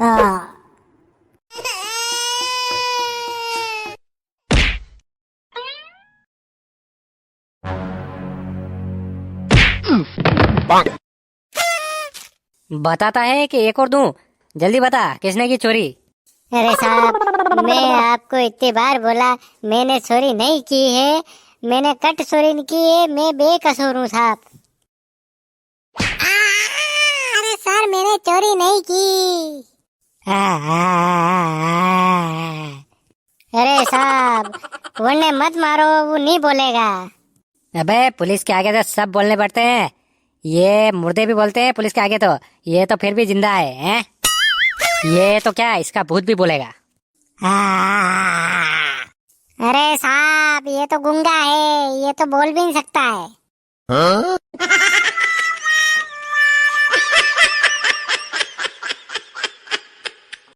हाँ। बताता है कि एक और दूं? जल्दी बता, किसने की चोरी? अरे साहब, मैं आपको इतनी बार बोला, मैंने चोरी नहीं की है। मैंने कट चोरी नहीं की है, मैं बेकसूर हूँ साहब। अरे सर, मैंने चोरी नहीं की। अरे साहब, वरने मत मारो, वो नहीं बोलेगा। अबे पुलिस के आगे तो सब बोलने पड़ते हैं। ये मुर्दे भी बोलते हैं पुलिस के आगे तो। ये तो फिर भी जिंदा है, हैं? ये तो क्या, इसका भूत भी बोलेगा। अरे साहब, ये तो गूंगा है, ये तो बोल भी नहीं सकता है।